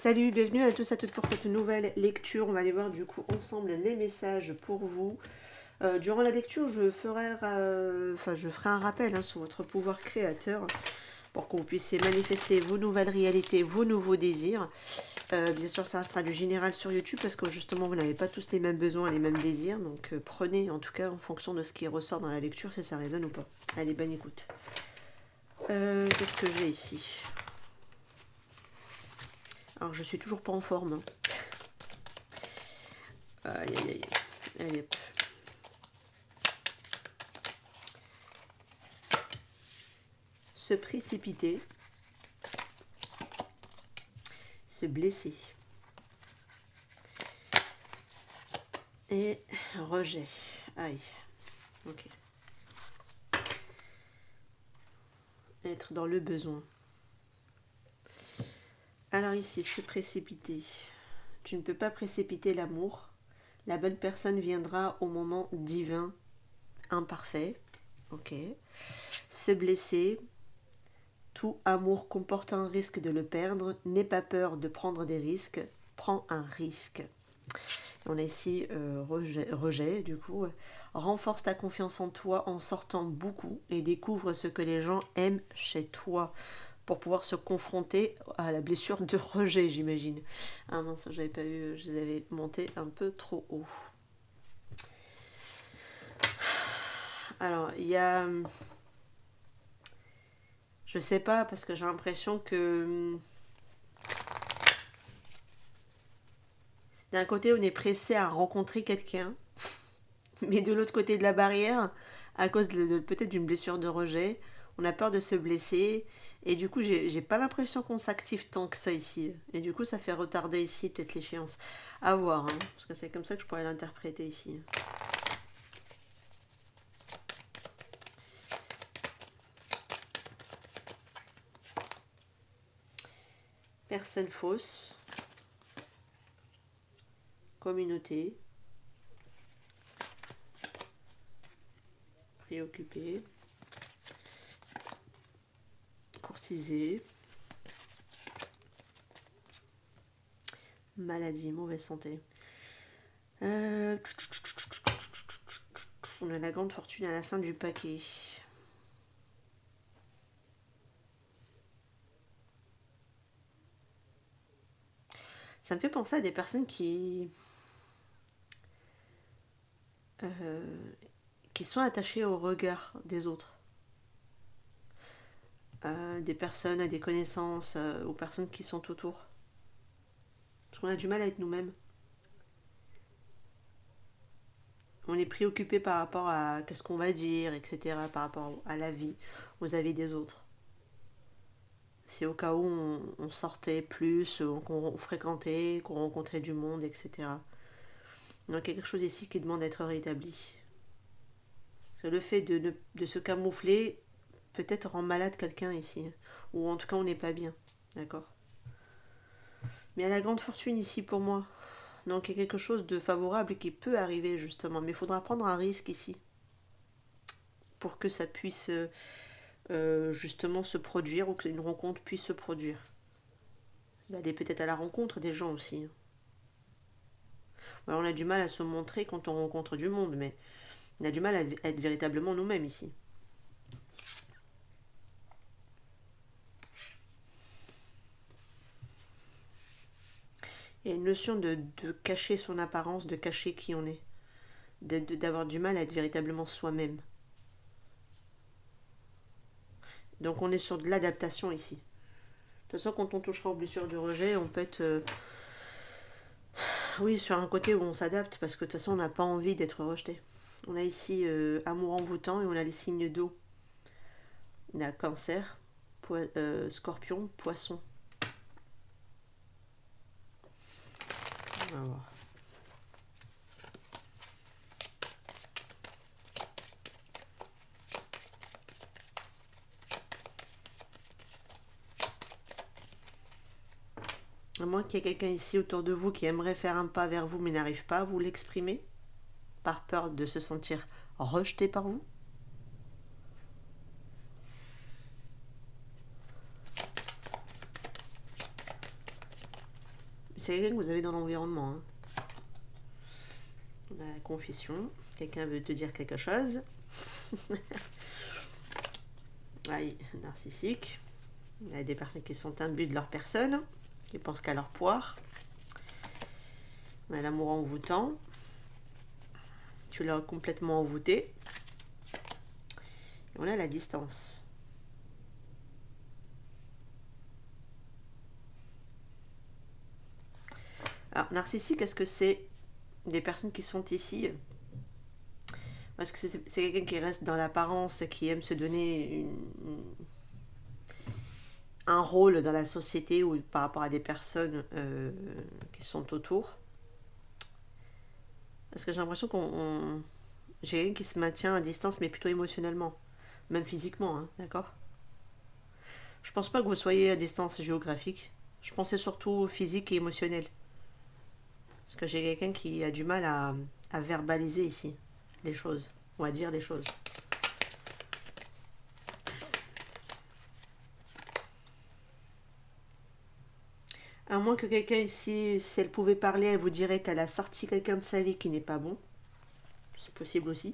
Salut, bienvenue à tous à toutes pour cette nouvelle lecture. On va aller voir du coup ensemble les messages pour vous. Durant la lecture, je ferai un rappel sur votre pouvoir créateur pour que vous puissiez manifester vos nouvelles réalités, vos nouveaux désirs. Bien sûr, ça restera du général sur YouTube parce que justement, vous n'avez pas tous les mêmes besoins, les mêmes désirs. Donc prenez en tout cas en fonction de ce qui ressort dans la lecture si ça résonne ou pas. Allez, bonne écoute. Qu'est-ce que j'ai ici? Alors, je suis toujours pas en forme. Aïe, aïe, aïe. Allez, hop. Se précipiter. Se blesser. Et rejet. Aïe. Ok. Être dans le besoin. Alors ici, se précipiter. Tu ne peux pas précipiter l'amour. La bonne personne viendra au moment divin, imparfait. Ok. Se blesser. Tout amour comporte un risque de le perdre. N'aie pas peur de prendre des risques. Prends un risque. On a ici rejet, du coup. Renforce ta confiance en toi en sortant beaucoup et découvre ce que les gens aiment chez toi pour pouvoir se confronter à la blessure de rejet, j'imagine. Ah mince, j'avais pas vu, je les avais montés un peu trop haut. Alors, il y a... Je sais pas, parce que j'ai l'impression que... D'un côté, on est pressé à rencontrer quelqu'un, mais de l'autre côté de la barrière, à cause peut-être d'une blessure de rejet, on a peur de se blesser, et du coup, j'ai pas l'impression qu'on s'active tant que ça ici. Et du coup, ça fait retarder ici peut-être l'échéance. À voir, hein, parce que c'est comme ça que je pourrais l'interpréter ici. Personne fausse. Communauté. Préoccupé. Courtisé. Maladie, mauvaise santé. On a la grande fortune à la fin du paquet. Ça me fait penser à des personnes qui sont attachées au regard des autres. Des personnes, à des connaissances, aux personnes qui sont autour. Parce qu'on a du mal à être nous-mêmes. On est préoccupé par rapport à qu'est-ce qu'on va dire, etc., par rapport à la vie, aux avis des autres. C'est au cas où on sortait plus, qu'on fréquentait, qu'on rencontrait du monde, etc. Donc il y a quelque chose ici qui demande d'être rétabli. Parce que le fait de se camoufler peut-être rend malade quelqu'un ici. Ou en tout cas on n'est pas bien. D'accord. Mais il y a la grande fortune ici pour moi. Donc il y a quelque chose de favorable qui peut arriver justement. Mais il faudra prendre un risque ici. Pour que ça puisse justement se produire ou qu'une rencontre puisse se produire. D'aller peut-être à la rencontre des gens aussi. Alors, on a du mal à se montrer quand on rencontre du monde, mais on a du mal à être véritablement nous-mêmes ici. Il y a une notion de cacher son apparence, de cacher qui on est. D'avoir du mal à être véritablement soi-même. Donc on est sur de l'adaptation ici. De toute façon, quand on touchera aux blessures de rejet, on peut être... oui, sur un côté où on s'adapte, parce que de toute façon, on n'a pas envie d'être rejeté. On a ici amour envoûtant et on a les signes d'eau. On a cancer, scorpion, poisson. On va voir. À moins qu'il y ait quelqu'un ici autour de vous qui aimerait faire un pas vers vous mais n'arrive pas à vous l'exprimer, par peur de se sentir rejeté par vous. C'est quelqu'un que vous avez dans l'environnement. Hein. On a la confession. Quelqu'un veut te dire quelque chose. Aïe, narcissique. Il y a des personnes qui sont imbues de leur personne, qui pensent qu'à leur poire. On a l'amour envoûtant. Tu l'as complètement envoûté. Et on a la distance. Alors, narcissique, est-ce que c'est des personnes qui sont ici? Est-ce que c'est quelqu'un qui reste dans l'apparence, qui aime se donner un rôle dans la société ou par rapport à des personnes qui sont autour? Parce que j'ai l'impression j'ai quelqu'un qui se maintient à distance, mais plutôt émotionnellement, même physiquement, hein, d'accord? Je pense pas que vous soyez à distance géographique. Je pensais surtout physique et émotionnel. Parce que j'ai quelqu'un qui a du mal à verbaliser ici les choses, ou à dire les choses. À moins que quelqu'un ici, si elle pouvait parler, elle vous dirait qu'elle a sorti quelqu'un de sa vie qui n'est pas bon. C'est possible aussi.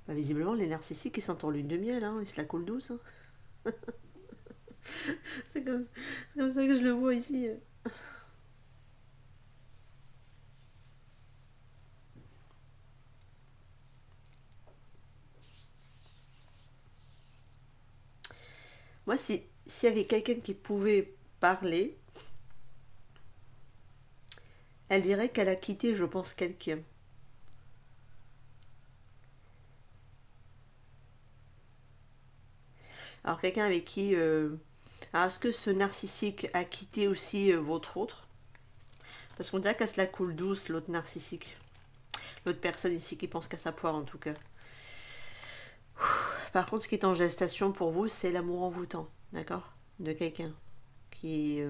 Bah, visiblement, les narcissiques, ils sont en lune de miel, hein, ils se la coulent douce. Hein. c'est comme ça que je le vois ici. Moi, s'il y avait quelqu'un qui pouvait parler, elle dirait qu'elle a quitté, je pense, quelqu'un. Alors, quelqu'un avec qui... Alors, est-ce que ce narcissique a quitté aussi votre autre? Parce qu'on dirait qu'elle se la coule douce, l'autre narcissique. L'autre personne ici qui pense qu'à sa poire, en tout cas. Par contre, ce qui est en gestation pour vous, c'est l'amour envoûtant, d'accord? De quelqu'un qui...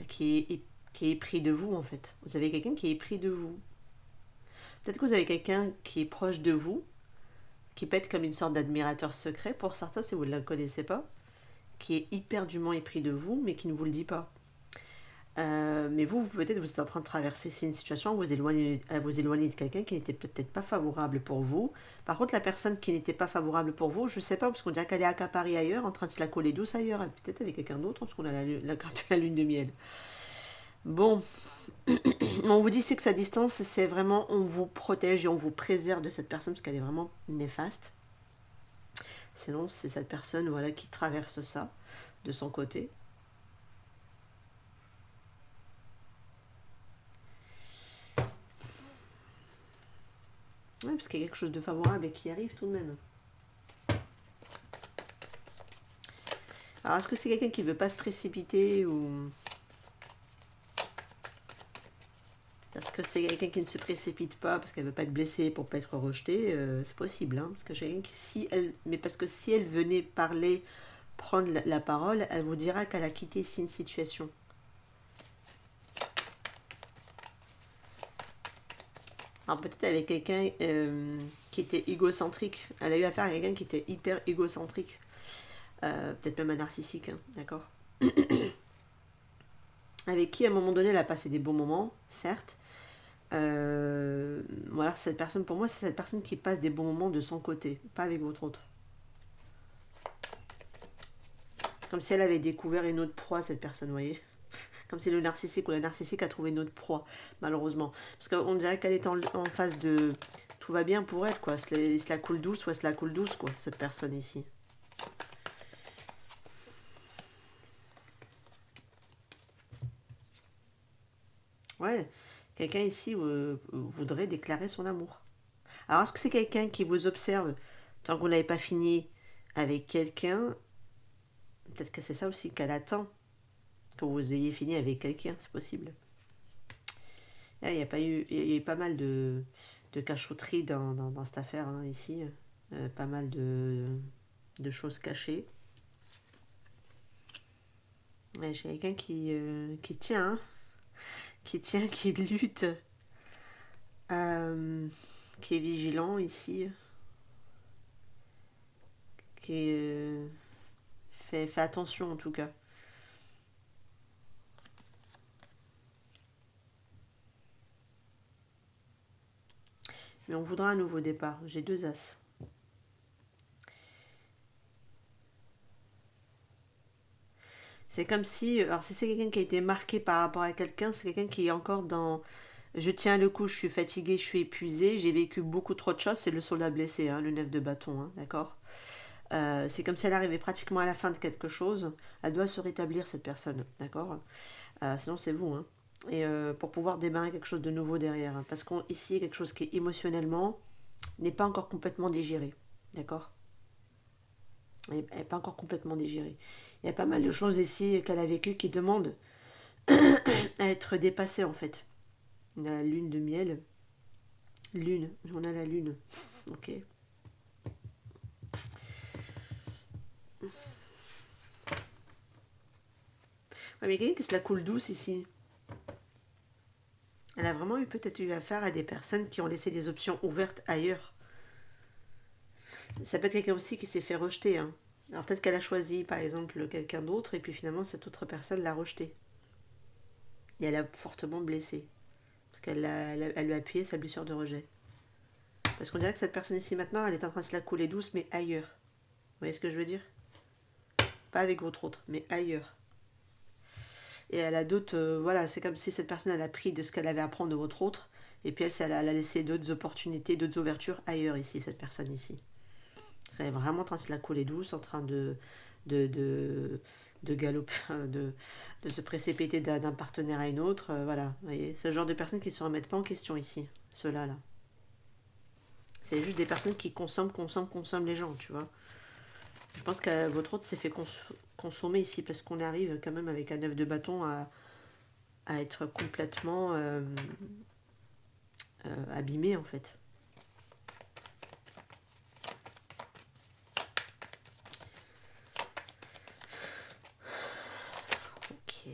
qui est pris de vous, en fait. Vous avez quelqu'un qui est pris de vous. Peut-être que vous avez quelqu'un qui est proche de vous, qui peut être comme une sorte d'admirateur secret pour certains si vous ne le connaissez pas, qui est hyperdument épris de vous, mais qui ne vous le dit pas. Mais vous, peut-être, vous êtes en train de traverser une situation où vous éloignez de quelqu'un qui n'était peut-être pas favorable pour vous. Par contre, la personne qui n'était pas favorable pour vous, je ne sais pas, parce qu'on dirait qu'elle est accaparée ailleurs, en train de se la coller douce ailleurs, peut-être avec quelqu'un d'autre, parce qu'on a la carte de la lune de miel. Bon, on vous dit c'est que sa distance, c'est vraiment, on vous protège et on vous préserve de cette personne, parce qu'elle est vraiment néfaste. Sinon, c'est cette personne voilà, qui traverse ça de son côté. Oui, parce qu'il y a quelque chose de favorable et qui arrive tout de même. Alors, est-ce que c'est quelqu'un qui ne veut pas se précipiter ou... Est-ce que c'est quelqu'un qui ne se précipite pas parce qu'elle ne veut pas être blessée pour ne pas être rejetée? C'est possible, hein, parce que j'ai quelqu'un qui, mais parce que si elle venait parler, prendre la parole, elle vous dira qu'elle a quitté ici une situation. Alors peut-être avec quelqu'un qui était égocentrique. Elle a eu affaire à quelqu'un qui était hyper égocentrique. Peut-être même un narcissique, hein, d'accord. Avec qui à un moment donné elle a passé des bons moments, certes. Voilà, cette personne, pour moi, c'est cette personne qui passe des bons moments de son côté, pas avec votre autre. Comme si elle avait découvert une autre proie, cette personne, vous voyez. Comme si le narcissique ou la narcissique a trouvé une autre proie, malheureusement. Parce qu'on dirait qu'elle est en phase de... Tout va bien pour elle, quoi. Elle se la coule douce ou elle se la coule douce, quoi, cette personne ici. Ouais, quelqu'un ici voudrait déclarer son amour. Alors, est-ce que c'est quelqu'un qui vous observe tant que vous n'avez pas fini avec quelqu'un? Peut-être que c'est ça aussi qu'elle attend, que vous ayez fini avec quelqu'un, c'est possible. Là, il y a eu pas mal de cachotterie dans cette affaire, hein, ici. Pas mal de choses cachées. Ouais, j'ai quelqu'un qui tient, hein, qui lutte, euh, qui est vigilant ici, qui fait attention en tout cas. Mais on voudra un nouveau départ. J'ai 2 as. C'est comme si, alors si c'est quelqu'un qui a été marqué par rapport à quelqu'un, c'est quelqu'un qui est encore dans je tiens le coup, je suis fatiguée, je suis épuisée, j'ai vécu beaucoup trop de choses, c'est le soldat blessé, hein, le 9 de bâton, hein, d'accord. C'est comme si elle arrivait pratiquement à la fin de quelque chose, elle doit se rétablir cette personne, d'accord. Sinon c'est vous, hein. Et pour pouvoir démarrer quelque chose de nouveau derrière, hein, parce qu'ici, quelque chose qui émotionnellement n'est pas encore complètement digéré, d'accord. Elle n'est pas encore complètement digérée. Il y a pas mal de choses ici qu'elle a vécues qui demandent à être dépassées en fait. On a la lune de miel. Lune, on a la lune. Ok. Ouais, mais quelqu'un qui se la coule douce ici. Elle a vraiment peut-être eu affaire à des personnes qui ont laissé des options ouvertes ailleurs. Ça peut être quelqu'un aussi qui s'est fait rejeter, hein. Alors peut-être qu'elle a choisi par exemple quelqu'un d'autre et puis finalement cette autre personne l'a rejeté. Et elle a fortement blessé. Parce elle lui a appuyé sa blessure de rejet. Parce qu'on dirait que cette personne ici maintenant, elle est en train de se la couler douce, mais ailleurs. Vous voyez ce que je veux dire? Pas avec votre autre, mais ailleurs. Et elle a d'autres... voilà, c'est comme si cette personne, elle a pris de ce qu'elle avait à prendre de votre autre, et puis elle a laissé d'autres opportunités, d'autres ouvertures ailleurs ici, cette personne ici. Elle est vraiment en train de se la couler douce, en train de, de, de galoper, de se précipiter d'un partenaire à une autre. Voilà, vous voyez, c'est le genre de personnes qui ne se remettent pas en question ici, ceux-là, là. C'est juste des personnes qui consomment les gens, tu vois. Je pense que votre autre s'est fait consommer ici parce qu'on arrive quand même avec un œuf de bâton à être complètement abîmé en fait. Ok.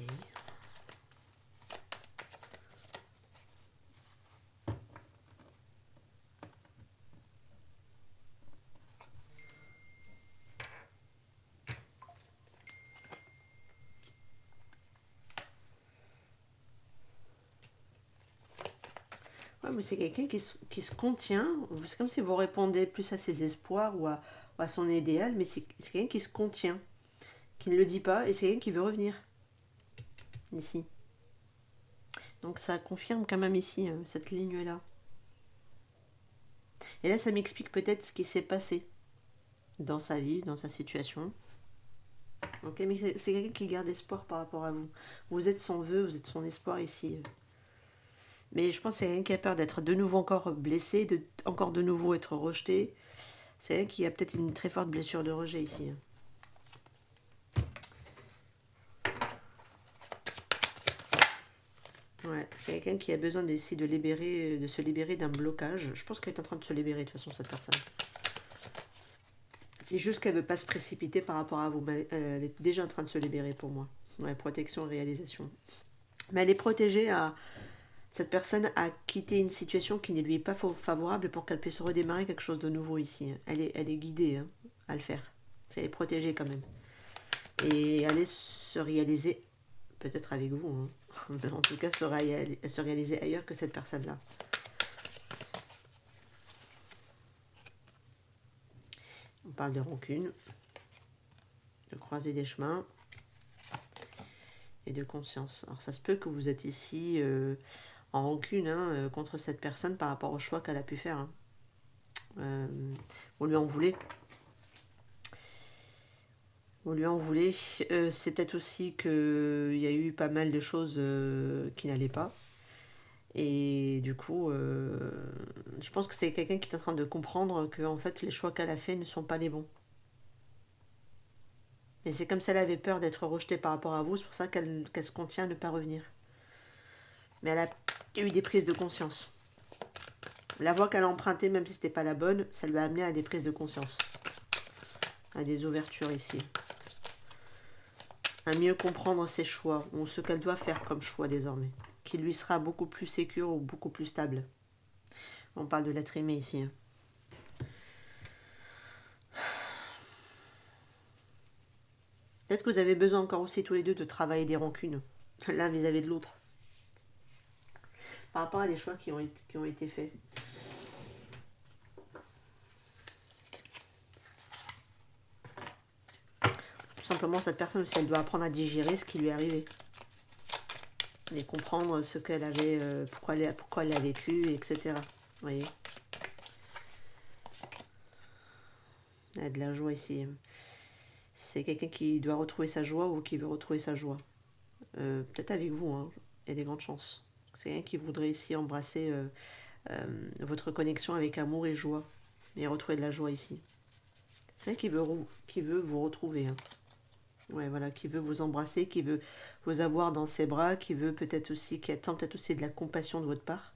Ouais, mais c'est quelqu'un qui se contient. C'est comme si vous répondez plus à ses espoirs ou à son idéal, mais c'est quelqu'un qui se contient, qui ne le dit pas, et c'est quelqu'un qui veut revenir ici. Donc ça confirme quand même ici, cette ligne-là. Et là, ça m'explique peut-être ce qui s'est passé dans sa vie, dans sa situation. Ok, mais c'est quelqu'un qui garde espoir par rapport à vous. Vous êtes son vœu, vous êtes son espoir ici. Mais je pense que c'est quelqu'un qui a peur d'être de nouveau encore blessé, encore de nouveau être rejeté. C'est quelqu'un qui a peut-être une très forte blessure de rejet ici. Ouais, c'est quelqu'un qui a besoin d'essayer de se libérer d'un blocage. Je pense qu'elle est en train de se libérer de toute façon, cette personne. C'est juste qu'elle ne veut pas se précipiter par rapport à vous. Mais elle est déjà en train de se libérer pour moi. Ouais, protection et réalisation. Mais elle est protégée à... Cette personne a quitté une situation qui ne lui est pas favorable pour qu'elle puisse redémarrer quelque chose de nouveau ici. Elle est guidée, hein, à le faire. Elle est protégée quand même. Et aller se réaliser, peut-être avec vous, hein, mais en tout cas se réaliser ailleurs que cette personne-là. On parle de rancune, de croiser des chemins et de conscience. Alors ça se peut que vous êtes ici en rancune, hein, contre cette personne par rapport au choix qu'elle a pu faire, hein. Vous lui en voulez. Vous lui en voulez. C'est peut-être aussi qu'il y a eu pas mal de choses qui n'allaient pas. Et du coup, je pense que c'est quelqu'un qui est en train de comprendre que en fait, les choix qu'elle a faits ne sont pas les bons. Et c'est comme si elle avait peur d'être rejetée par rapport à vous, c'est pour ça qu'elle se contient à ne pas revenir. Mais elle a eu des prises de conscience. La voie qu'elle a empruntée, même si ce n'était pas la bonne, ça lui a amené à des prises de conscience. À des ouvertures ici. à mieux comprendre ses choix, ou ce qu'elle doit faire comme choix désormais, qui lui sera beaucoup plus sécure ou beaucoup plus stable. On parle de l'être aimé ici. Hein. Peut-être que vous avez besoin encore aussi tous les deux de travailler des rancunes, l'un vis-à-vis de l'autre, par rapport à des choix qui ont été faits. Tout simplement, cette personne aussi, elle doit apprendre à digérer ce qui lui est arrivé. Et comprendre ce qu'elle avait, pourquoi elle l'a vécu, etc. Vous voyez, il y a de la joie ici. C'est quelqu'un qui doit retrouver sa joie ou qui veut retrouver sa joie. Peut-être avec vous, hein. Il y a des grandes chances. C'est quelqu'un qui voudrait ici embrasser votre connexion avec amour et joie. Et retrouver de la joie ici. C'est quelqu'un qui veut vous retrouver. Hein. Ouais, voilà, qui veut vous embrasser, qui veut vous avoir dans ses bras, qui veut peut-être aussi, qui attend peut-être aussi de la compassion de votre part,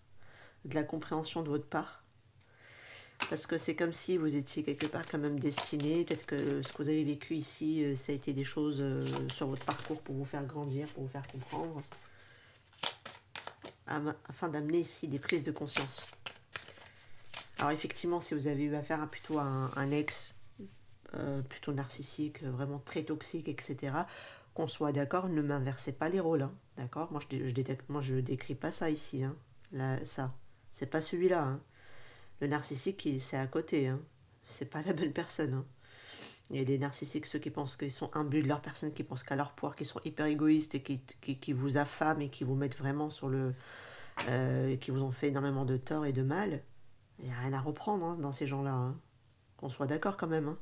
de la compréhension de votre part. Parce que c'est comme si vous étiez quelque part quand même destiné. Peut-être que ce que vous avez vécu ici, ça a été des choses sur votre parcours pour vous faire grandir, pour vous faire comprendre. Afin d'amener ici des prises de conscience. Alors effectivement, si vous avez eu affaire plutôt à un ex, plutôt narcissique, vraiment très toxique, etc., qu'on soit d'accord, ne m'inversez pas les rôles. Hein, d'accord, moi je décris pas ça ici. Hein, là, ça, c'est pas celui-là. Hein. Le narcissique, c'est à côté. Hein. C'est pas la bonne personne. Hein. Il y a des narcissiques, ceux qui pensent qu'ils sont imbus de leur personne, qui pensent qu'à leur pouvoir, qui sont hyper égoïstes et qui vous affament et qui vous mettent vraiment sur le... qui vous ont fait énormément de tort et de mal. Il n'y a rien à reprendre hein, dans ces gens-là. Hein. Qu'on soit d'accord quand même. Hein.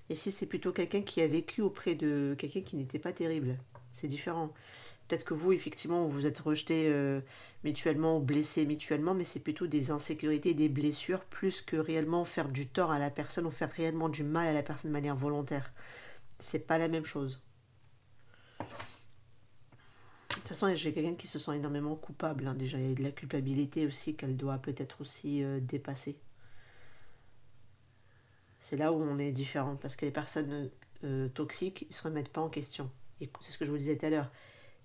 Et si c'est plutôt quelqu'un qui a vécu auprès de quelqu'un qui n'était pas terrible, c'est différent. Peut-être que vous, effectivement, vous vous êtes rejeté mutuellement ou blessé mutuellement, mais c'est plutôt des insécurités, des blessures, plus que réellement faire du tort à la personne ou faire réellement du mal à la personne de manière volontaire. C'est pas la même chose. De toute façon, j'ai quelqu'un qui se sent énormément coupable. Hein. Déjà, il y a de la culpabilité aussi qu'elle doit peut-être aussi dépasser. C'est là où on est différent, parce que les personnes toxiques, ils ne se remettent pas en question. Et c'est ce que je vous disais tout à l'heure.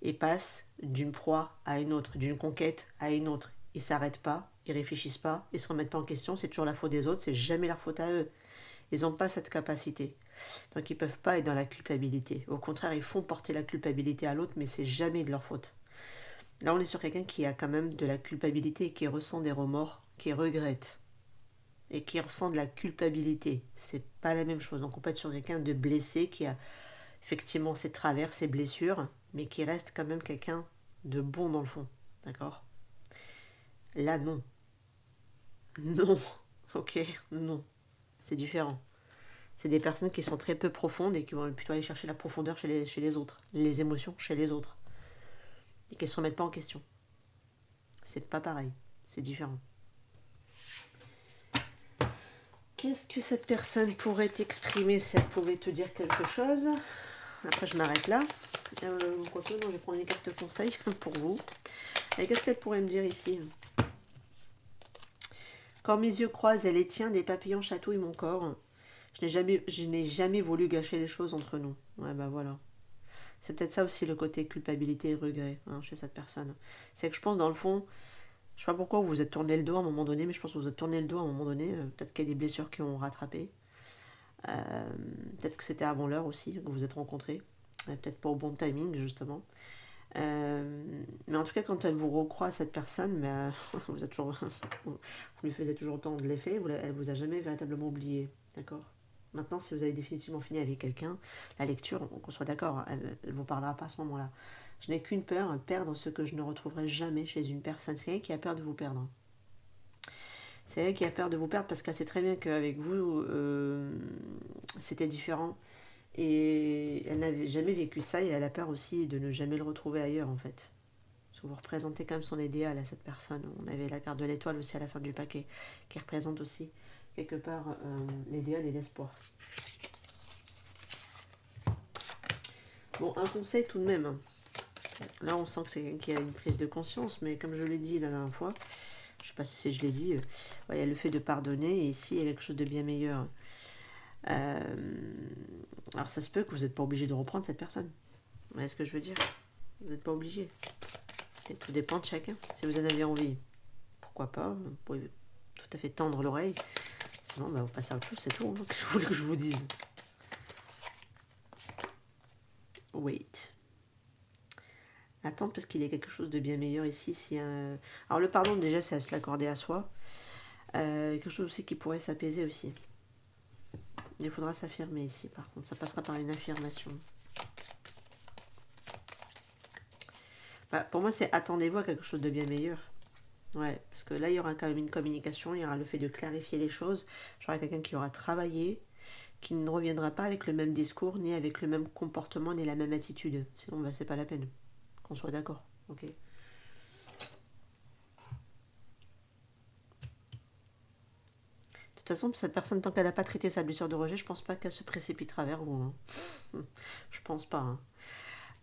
Et passent d'une proie à une autre, d'une conquête à une autre. Ils ne s'arrêtent pas, ils ne réfléchissent pas, ils ne se remettent pas en question, c'est toujours la faute des autres, c'est jamais leur faute à eux. Ils n'ont pas cette capacité. Donc ils ne peuvent pas être dans la culpabilité. Au contraire, ils font porter la culpabilité à l'autre, mais c'est jamais de leur faute. Là, on est sur quelqu'un qui a quand même de la culpabilité, qui ressent des remords, qui regrette et qui ressent de la culpabilité. C'est pas la même chose. Donc on peut être sur quelqu'un de blessé qui a effectivement ses travers, ses blessures, mais qui reste quand même quelqu'un de bon dans le fond. D'accord? Là, non. Non. Ok, non. C'est différent. C'est des personnes qui sont très peu profondes et qui vont plutôt aller chercher la profondeur chez les autres, les émotions chez les autres. Et qui ne se remettent pas en question. C'est pas pareil. C'est différent. Qu'est-ce que cette personne pourrait t'exprimer si elle pouvait te dire quelque chose? Après, je m'arrête là. Quoique, non, je vais prendre une carte conseil pour vous. Et qu'est-ce qu'elle pourrait me dire ici? Quand mes yeux croisent et les tiens, des papillons chatouillent mon corps. Je n'ai jamais voulu gâcher les choses entre nous. Ouais, bah voilà. C'est peut-être ça aussi le côté culpabilité et regret hein, chez cette personne. C'est que je pense dans le fond, je sais pas pourquoi vous vous êtes tourné le dos à un moment donné, mais je pense que vous vous êtes tourné le dos à un moment donné. Peut-être qu'il y a des blessures qui ont rattrapé. Peut-être que c'était avant l'heure aussi que vous vous êtes rencontrés. Peut-être pas au bon timing justement. Mais en tout cas, quand elle vous recroise cette personne, mais, vous, êtes toujours, vous lui faisiez toujours autant de l'effet, elle vous a jamais véritablement oublié. D'accord? Maintenant, si vous avez définitivement fini avec quelqu'un, la lecture, qu'on soit d'accord, elle ne vous parlera pas à ce moment-là. Je n'ai qu'une peur, perdre ce que je ne retrouverai jamais chez une personne. C'est quelqu'un qui a peur de vous perdre. C'est quelqu'un qui a peur de vous perdre parce qu'elle sait très bien qu'avec vous, c'était différent. Et elle n'avait jamais vécu ça et elle a peur aussi de ne jamais le retrouver ailleurs en fait. Parce que vous représentez quand même son idéal à cette personne. On avait la carte de l'étoile aussi à la fin du paquet qui représente aussi quelque part l'idéal et l'espoir. Bon, un conseil tout de même. Là, on sent que c'est quelqu'un qui a une prise de conscience, mais comme je l'ai dit la dernière fois, je ne sais pas si je l'ai dit, il y a le fait de pardonner et ici, il y a quelque chose de bien meilleur. Alors, ça se peut que vous n'êtes pas obligé de reprendre cette personne. voyez ce que je veux dire? Vous n'êtes pas obligé. Et tout dépend de chacun. Si vous en avez envie, pourquoi pas? Vous pouvez tout à fait tendre l'oreille. Sinon, bah, vous passez à autre chose, c'est tout. Hein. Qu'est-ce que vous voulez que je vous dise? Wait. Attends, parce qu'il y a quelque chose de bien meilleur ici. Si un... Alors, le pardon, déjà, c'est à se l'accorder à soi. Quelque chose aussi qui pourrait s'apaiser aussi. Il faudra s'affirmer ici, par contre. Ça passera par une affirmation. Bah, pour moi, c'est attendez-vous à quelque chose de bien meilleur. Ouais, parce que là, il y aura quand même une communication, il y aura le fait de clarifier les choses. J'aurai quelqu'un qui aura travaillé, qui ne reviendra pas avec le même discours, ni avec le même comportement, ni la même attitude. Sinon, bah, c'est pas la peine. Qu'on soit d'accord. Ok. De toute façon, cette personne, tant qu'elle n'a pas traité sa blessure de rejet, je pense pas qu'elle se précipitera vers vous. Hein. Je pense pas. Hein.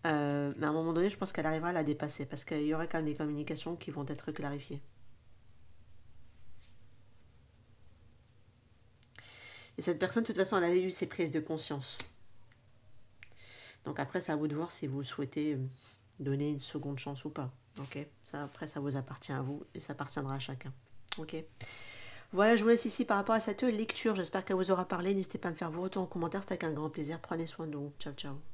Mais à un moment donné, je pense qu'elle arrivera à la dépasser, parce qu'il y aura quand même des communications qui vont être clarifiées. Et cette personne, de toute façon, elle a eu ses prises de conscience. Donc après, c'est à vous de voir si vous souhaitez donner une seconde chance ou pas. Ok. Ça, après, ça vous appartient à vous et ça appartiendra à chacun. Ok. Voilà, je vous laisse ici par rapport à cette lecture. J'espère qu'elle vous aura parlé. N'hésitez pas à me faire vos retours en commentaire. C'était avec un grand plaisir. Prenez soin de vous. Ciao, ciao.